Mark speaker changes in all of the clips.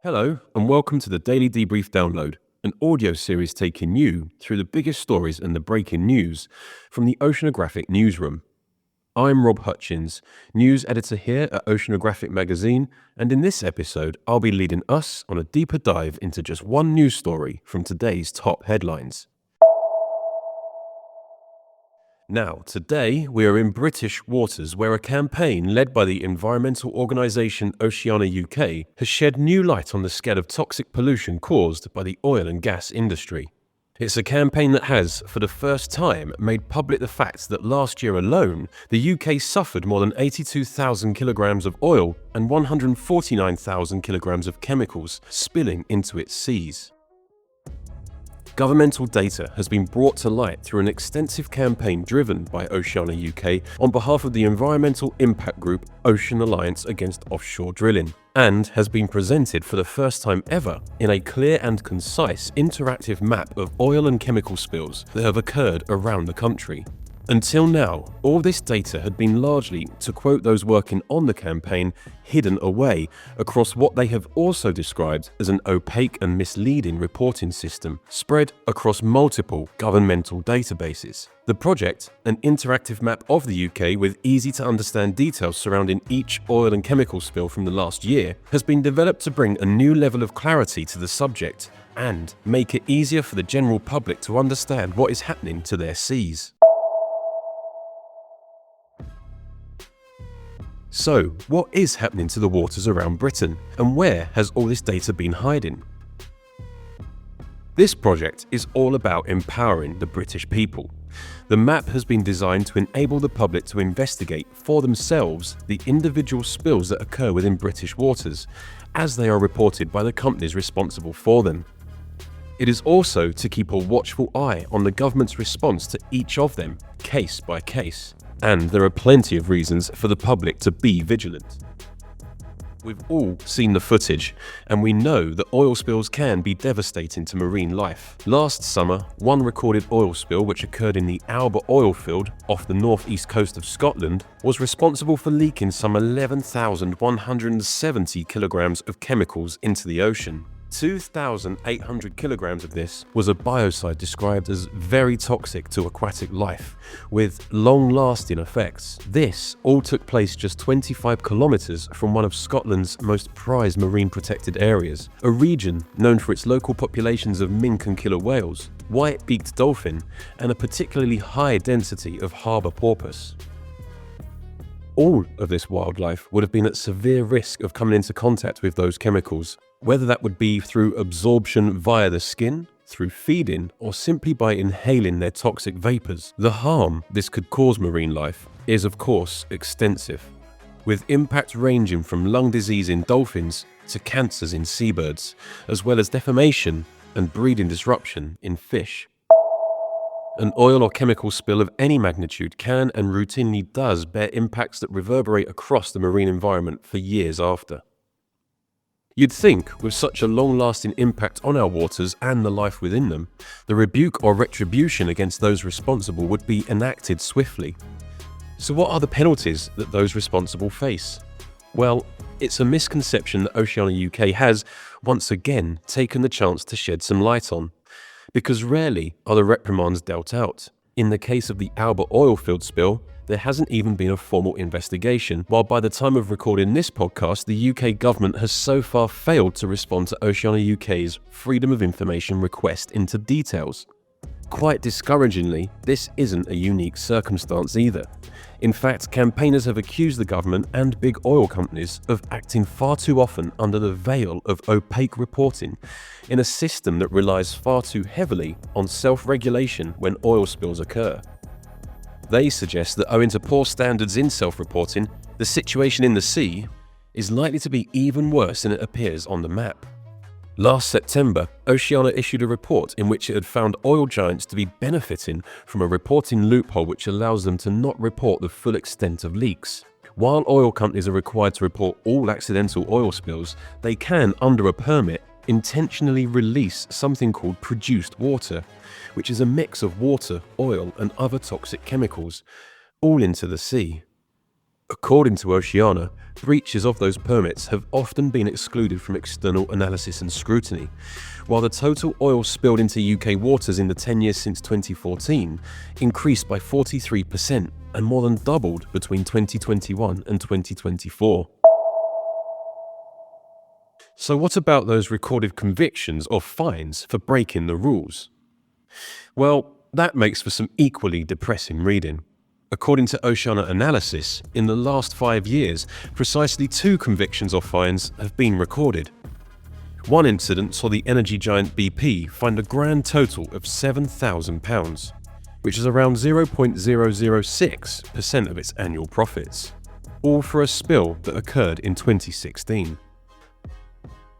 Speaker 1: Hello, and welcome to the Daily Debrief Download, an audio series taking you through the biggest stories and the breaking news from the Oceanographic newsroom. I'm Rob Hutchins, news editor here at Oceanographic magazine, and in this episode, I'll be leading us on a deeper dive into just one news story from today's top headlines. Now, today we are in British waters where a campaign led by the environmental organisation Oceana UK has shed new light on the scale of toxic pollution caused by the oil and gas industry. It's a campaign that has, for the first time, made public the fact that last year alone, the UK suffered more than 82,000 kilograms of oil and 149,000 kilograms of chemicals spilling into its seas. Governmental data has been brought to light through an extensive campaign driven by Oceana UK on behalf of the environmental impact group Ocean Alliance Against Offshore Drilling, and has been presented for the first time ever in a clear and concise interactive map of oil and chemical spills that have occurred around the country. Until now, all this data had been largely, to quote those working on the campaign, hidden away across what they have also described as an opaque and misleading reporting system spread across multiple governmental databases. The project, an interactive map of the UK with easy-to-understand details surrounding each oil and chemical spill from the last year, has been developed to bring a new level of clarity to the subject and make it easier for the general public to understand what is happening to their seas. So, what is happening to the waters around Britain, and where has all this data been hiding? This project is all about empowering the British people. The map has been designed to enable the public to investigate for themselves the individual spills that occur within British waters, as they are reported by the companies responsible for them. It is also to keep a watchful eye on the government's response to each of them, case by case. And there are plenty of reasons for the public to be vigilant. We've all seen the footage, and we know that oil spills can be devastating to marine life. Last summer, one recorded oil spill which occurred in the Albert oil field off the northeast coast of Scotland was responsible for leaking some 11,170 kilograms of chemicals into the ocean. 2,800 kilograms of this was a biocide described as very toxic to aquatic life, with long-lasting effects. This all took place just 25 kilometers from one of Scotland's most prized marine protected areas, a region known for its local populations of mink and killer whales, white-beaked dolphin, and a particularly high density of harbour porpoise. All of this wildlife would have been at severe risk of coming into contact with those chemicals, whether that would be through absorption via the skin, through feeding, or simply by inhaling their toxic vapors. The harm this could cause marine life is, of course, extensive, with impacts ranging from lung disease in dolphins to cancers in seabirds, as well as deformation and breeding disruption in fish. An oil or chemical spill of any magnitude can and routinely does bear impacts that reverberate across the marine environment for years after. You'd think, with such a long-lasting impact on our waters and the life within them, the rebuke or retribution against those responsible would be enacted swiftly. So what are the penalties that those responsible face? Well, it's a misconception that Oceana UK has, once again, taken the chance to shed some light on. Because rarely are the reprimands dealt out. In the case of the Albert oil field spill, there hasn't even been a formal investigation, while by the time of recording this podcast, the UK government has so far failed to respond to Oceana UK's Freedom of Information request into details. Quite discouragingly, this isn't a unique circumstance either. In fact, campaigners have accused the government and big oil companies of acting far too often under the veil of opaque reporting in a system that relies far too heavily on self-regulation when oil spills occur. They suggest that owing to poor standards in self-reporting, the situation in the sea is likely to be even worse than it appears on the map. Last September, Oceana issued a report in which it had found oil giants to be benefiting from a reporting loophole which allows them to not report the full extent of leaks. While oil companies are required to report all accidental oil spills, they can, under a permit, intentionally release something called produced water, which is a mix of water, oil, and other toxic chemicals, all into the sea. According to Oceana, breaches of those permits have often been excluded from external analysis and scrutiny, while the total oil spilled into UK waters in the 10 years since 2014 increased by 43% and more than doubled between 2021 and 2024. So what about those recorded convictions or fines for breaking the rules? Well, that makes for some equally depressing reading. According to Oceana analysis, in the last 5 years, precisely 2 convictions or fines have been recorded. One incident saw the energy giant BP fined a grand total of £7,000, which is around 0.006% of its annual profits, all for a spill that occurred in 2016.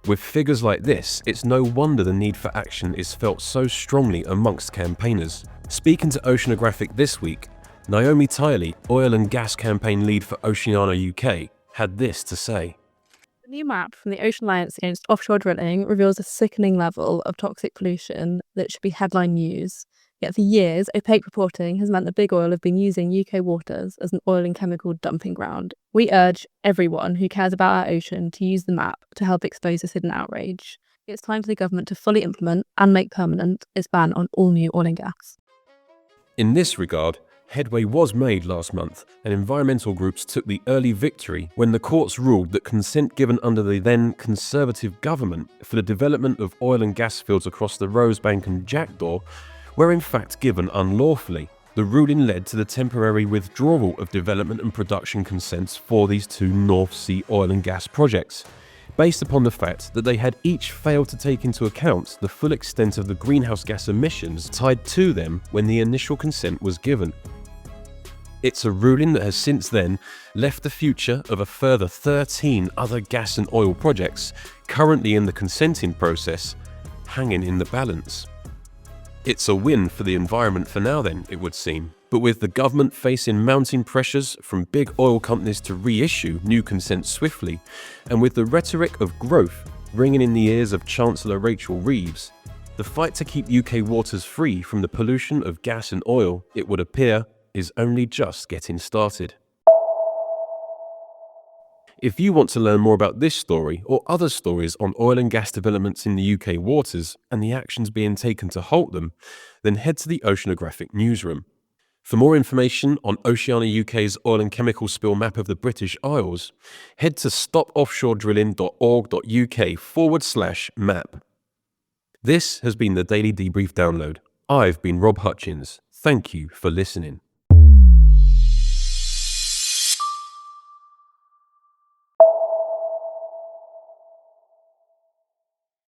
Speaker 1: With figures like this, it's no wonder the need for action is felt so strongly amongst campaigners. Speaking to Oceanographic this week, Naomi Tiley, oil and gas campaign lead for Oceana UK, had this to say.
Speaker 2: The new map from the Ocean Alliance Against Offshore Drilling reveals a sickening level of toxic pollution that should be headline news. Yet for years, opaque reporting has meant that big oil have been using UK waters as an oil and chemical dumping ground. We urge everyone who cares about our ocean to use the map to help expose this hidden outrage. It's time for the government to fully implement and make permanent its ban on all new oil and gas.
Speaker 1: In this regard, headway was made last month, and environmental groups took the early victory when the courts ruled that consent given under the then Conservative government for the development of oil and gas fields across the Rosebank and Jackdaw were in fact given unlawfully. The ruling led to the temporary withdrawal of development and production consents for these 2 North Sea oil and gas projects, based upon the fact that they had each failed to take into account the full extent of the greenhouse gas emissions tied to them when the initial consent was given. It's a ruling that has since then left the future of a further 13 other gas and oil projects currently in the consenting process hanging in the balance. It's a win for the environment for now then, it would seem. But with the government facing mounting pressures from big oil companies to reissue new consents swiftly, and with the rhetoric of growth ringing in the ears of Chancellor Rachel Reeves, the fight to keep UK waters free from the pollution of gas and oil, it would appear, is only just getting started. If you want to learn more about this story or other stories on oil and gas developments in the UK waters and the actions being taken to halt them, then head to the Oceanographic newsroom. For more information on Oceana UK's oil and chemical spill map of the British Isles, head to stopoffshoredrilling.org.uk/map. This has been the Daily Debrief Download. I've been Rob Hutchins. Thank you for listening.